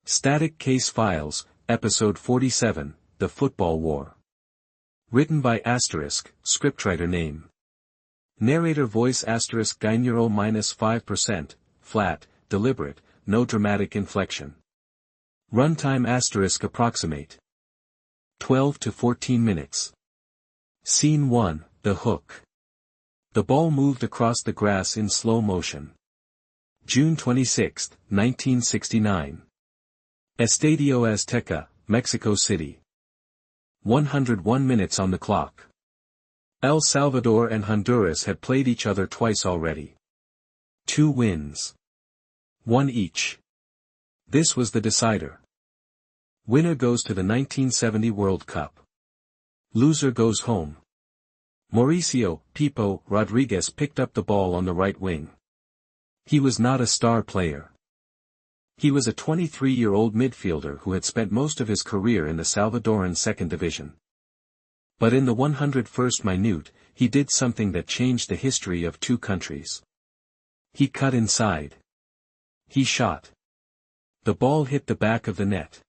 Static Case Files, Episode 47, The Football War. Written by *, scriptwriter name. Narrator voice * Guinero -5%, flat, deliberate, no dramatic inflection. Runtime * approximate. 12 to 14 minutes. Scene 1, The Hook. The ball moved across the grass in slow motion. June 26, 1969. Estadio Azteca, Mexico City. 101 minutes on the clock. El Salvador and Honduras had played each other twice already. 2 wins. 1 each. This was the decider. Winner goes to the 1970 World Cup. Loser goes home. Mauricio Pipo Rodriguez picked up the ball on the right wing. He was not a star player. He was a 23-year-old midfielder who had spent most of his career in the Salvadoran second division. But in the 101st minute, he did something that changed the history of 2 countries. He cut inside. He shot. The ball hit the back of the net.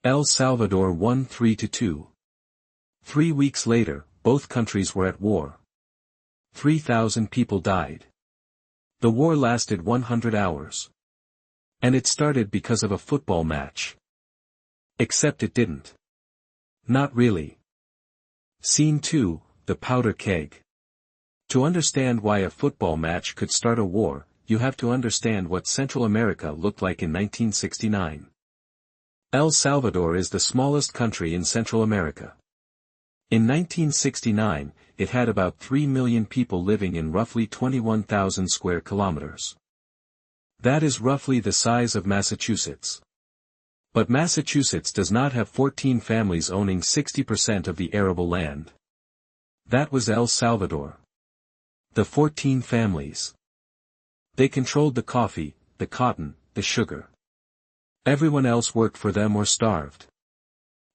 El Salvador won 3-2. 3 weeks later, both countries were at war. 3,000 people died. The war lasted 100 hours. And it started because of a football match. Except it didn't. Not really. Scene 2, The Powder Keg. To understand why a football match could start a war, you have to understand what Central America looked like in 1969. El Salvador is the smallest country in Central America. In 1969, it had about 3 million people living in roughly 21,000 square kilometers. That is roughly the size of Massachusetts. But Massachusetts does not have 14 families owning 60% of the arable land. That was El Salvador. The 14 families. They controlled the coffee, the cotton, the sugar. Everyone else worked for them or starved.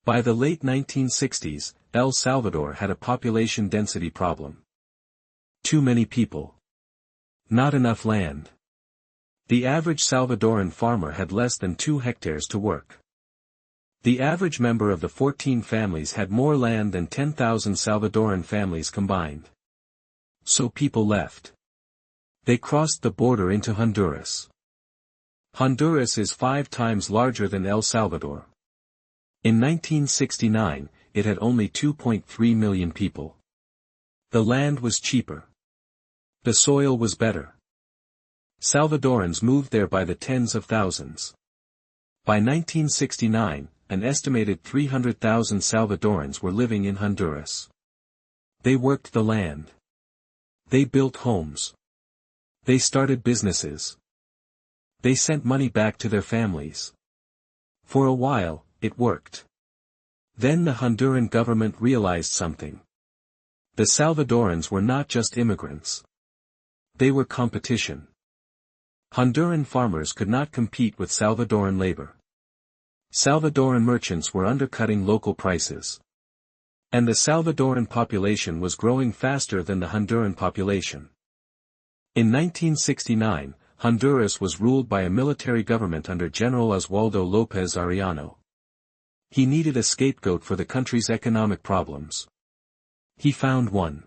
By the late 1960s, El Salvador had a population density problem. Too many people. Not enough land. The average Salvadoran farmer had less than 2 hectares to work. The average member of the 14 families had more land than 10,000 Salvadoran families combined. So people left. They crossed the border into Honduras. Honduras is 5 times larger than El Salvador. In 1969, it had only 2.3 million people. The land was cheaper. The soil was better. Salvadorans moved there by the tens of thousands. By 1969, an estimated 300,000 Salvadorans were living in Honduras. They worked the land. They built homes. They started businesses. They sent money back to their families. For a while, it worked. Then the Honduran government realized something. The Salvadorans were not just immigrants. They were competition. Honduran farmers could not compete with Salvadoran labor. Salvadoran merchants were undercutting local prices. And the Salvadoran population was growing faster than the Honduran population. In 1969, Honduras was ruled by a military government under General Oswaldo López Arellano. He needed a scapegoat for the country's economic problems. He found one.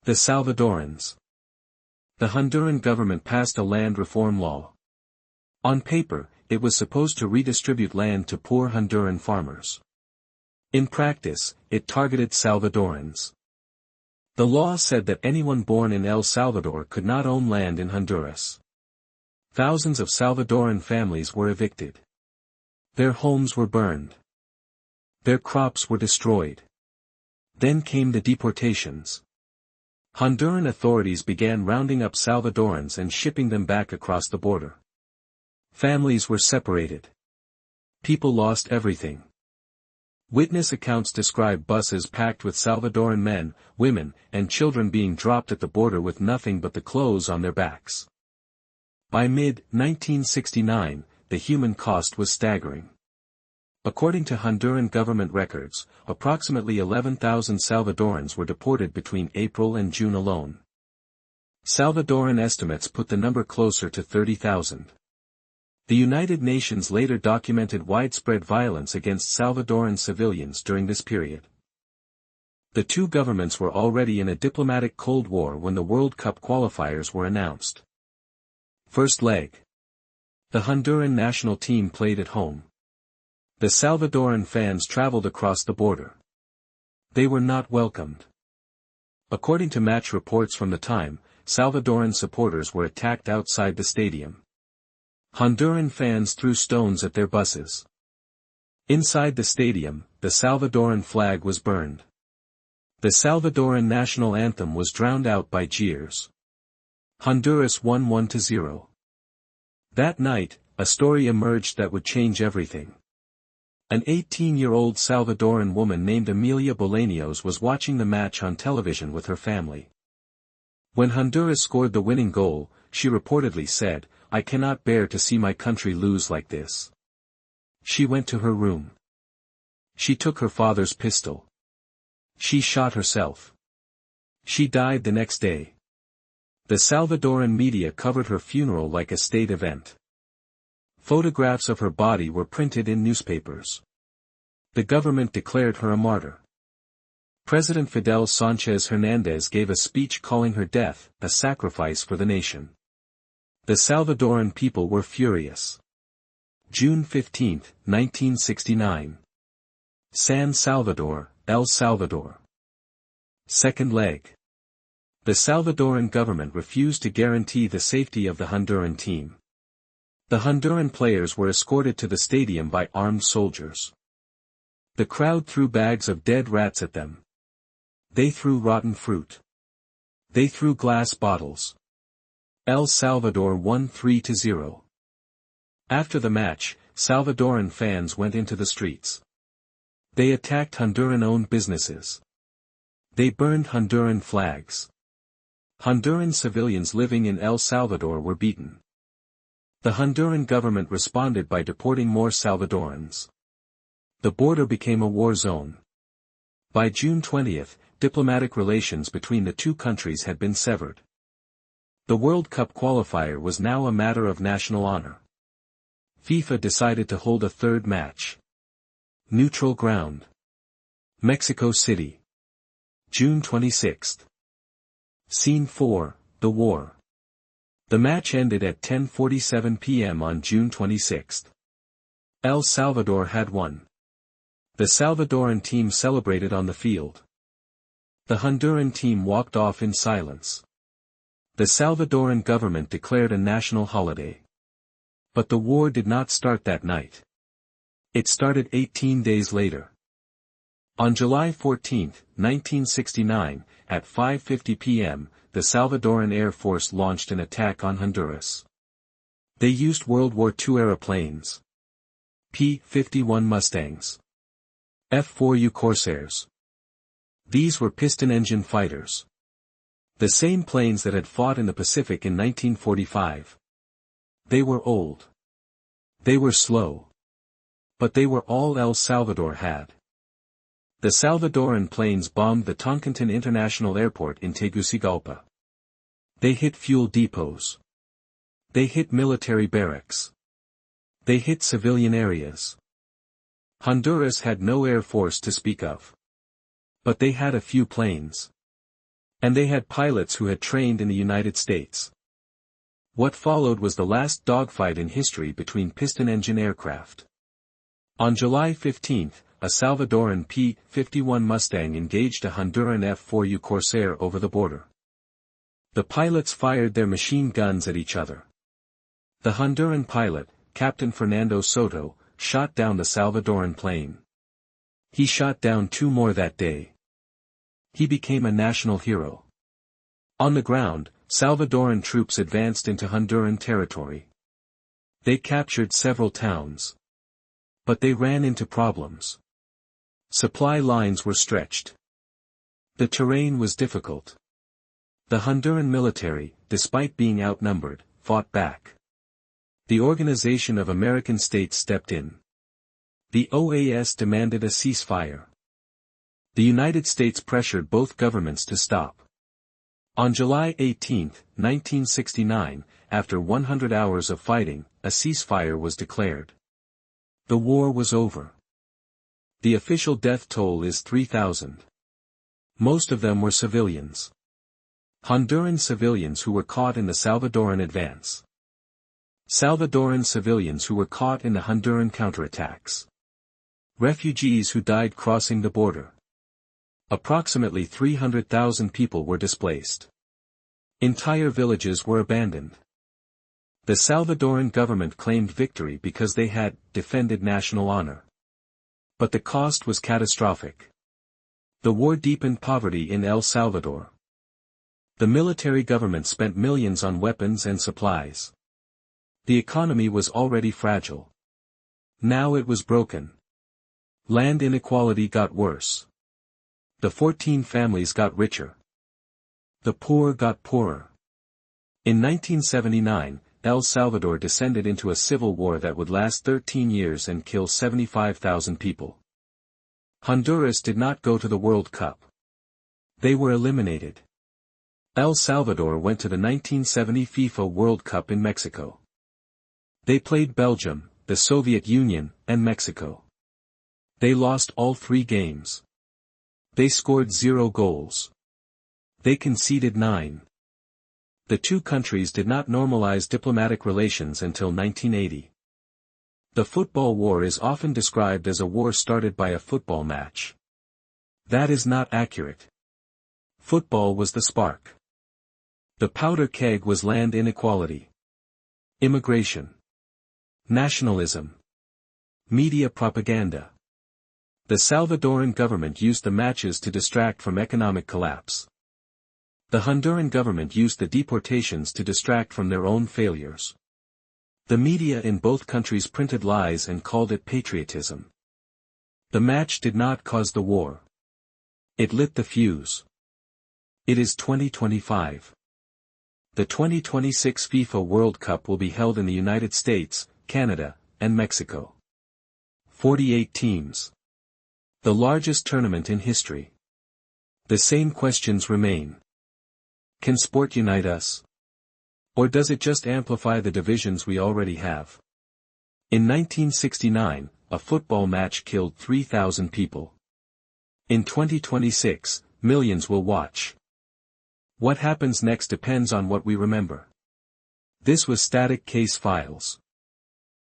The Salvadorans. The Honduran government passed a land reform law. On paper, it was supposed to redistribute land to poor Honduran farmers. In practice, it targeted Salvadorans. The law said that anyone born in El Salvador could not own land in Honduras. Thousands of Salvadoran families were evicted. Their homes were burned. Their crops were destroyed. Then came the deportations. Honduran authorities began rounding up Salvadorans and shipping them back across the border. Families were separated. People lost everything. Witness accounts describe buses packed with Salvadoran men, women, and children being dropped at the border with nothing but the clothes on their backs. By mid-1969, the human cost was staggering. According to Honduran government records, approximately 11,000 Salvadorans were deported between April and June alone. Salvadoran estimates put the number closer to 30,000. The United Nations later documented widespread violence against Salvadoran civilians during this period. The two governments were already in a diplomatic Cold War when the World Cup qualifiers were announced. First leg. The Honduran national team played at home. The Salvadoran fans traveled across the border. They were not welcomed. According to match reports from the time, Salvadoran supporters were attacked outside the stadium. Honduran fans threw stones at their buses. Inside the stadium, the Salvadoran flag was burned. The Salvadoran national anthem was drowned out by jeers. Honduras won 1-0. That night, a story emerged that would change everything. An 18-year-old Salvadoran woman named Amelia Bolaños was watching the match on television with her family. When Honduras scored the winning goal, she reportedly said, "I cannot bear to see my country lose like this." She went to her room. She took her father's pistol. She shot herself. She died the next day. The Salvadoran media covered her funeral like a state event. Photographs of her body were printed in newspapers. The government declared her a martyr. President Fidel Sánchez Hernández gave a speech calling her death a sacrifice for the nation. The Salvadoran people were furious. June 15, 1969. San Salvador, El Salvador. Second leg. The Salvadoran government refused to guarantee the safety of the Honduran team. The Honduran players were escorted to the stadium by armed soldiers. The crowd threw bags of dead rats at them. They threw rotten fruit. They threw glass bottles. El Salvador won 3-0. After the match, Salvadoran fans went into the streets. They attacked Honduran-owned businesses. They burned Honduran flags. Honduran civilians living in El Salvador were beaten. The Honduran government responded by deporting more Salvadorans. The border became a war zone. By June 20, diplomatic relations between the two countries had been severed. The World Cup qualifier was now a matter of national honor. FIFA decided to hold a third match. Neutral ground. Mexico City. June 26. Scene 4, The War. The match ended at 10:47 p.m. on June 26. El Salvador had won. The Salvadoran team celebrated on the field. The Honduran team walked off in silence. The Salvadoran government declared a national holiday. But the war did not start that night. It started 18 days later. On July 14, 1969, at 5:50 p.m., the Salvadoran Air Force launched an attack on Honduras. They used World War II aeroplanes. P-51 Mustangs. F-4U Corsairs. These were piston-engine fighters. The same planes that had fought in the Pacific in 1945. They were old. They were slow. But they were all El Salvador had. The Salvadoran planes bombed the Toncontín International Airport in Tegucigalpa. They hit fuel depots. They hit military barracks. They hit civilian areas. Honduras had no air force to speak of. But they had a few planes. And they had pilots who had trained in the United States. What followed was the last dogfight in history between piston-engine aircraft. On July 15, a Salvadoran P-51 Mustang engaged a Honduran F-4U Corsair over the border. The pilots fired their machine guns at each other. The Honduran pilot, Captain Fernando Soto, shot down the Salvadoran plane. He shot down 2 more that day. He became a national hero. On the ground, Salvadoran troops advanced into Honduran territory. They captured several towns. But they ran into problems. Supply lines were stretched. The terrain was difficult. The Honduran military, despite being outnumbered, fought back. The Organization of American States stepped in. The OAS demanded a ceasefire. The United States pressured both governments to stop. On July 18, 1969, after 100 hours of fighting, a ceasefire was declared. The war was over. The official death toll is 3,000. Most of them were civilians. Honduran civilians who were caught in the Salvadoran advance. Salvadoran civilians who were caught in the Honduran counterattacks. Refugees who died crossing the border. Approximately 300,000 people were displaced. Entire villages were abandoned. The Salvadoran government claimed victory because they had defended national honor. But the cost was catastrophic. The war deepened poverty in El Salvador. The military government spent millions on weapons and supplies. The economy was already fragile. Now it was broken. Land inequality got worse. The 14 families got richer. The poor got poorer. In 1979, El Salvador descended into a civil war that would last 13 years and kill 75,000 people. Honduras did not go to the World Cup. They were eliminated. El Salvador went to the 1970 FIFA World Cup in Mexico. They played Belgium, the Soviet Union, and Mexico. They lost all 3 games. They scored 0 goals. They conceded 9. The two countries did not normalize diplomatic relations until 1980. The football war is often described as a war started by a football match. That is not accurate. Football was the spark. The powder keg was land inequality, immigration, nationalism, media propaganda. The Salvadoran government used the matches to distract from economic collapse. The Honduran government used the deportations to distract from their own failures. The media in both countries printed lies and called it patriotism. The match did not cause the war. It lit the fuse. It is 2025. The 2026 FIFA World Cup will be held in the United States, Canada, and Mexico. 48 teams. The largest tournament in history. The same questions remain. Can sport unite us? Or does it just amplify the divisions we already have? In 1969, a football match killed 3,000 people. In 2026, millions will watch. What happens next depends on what we remember. This was Static Case Files.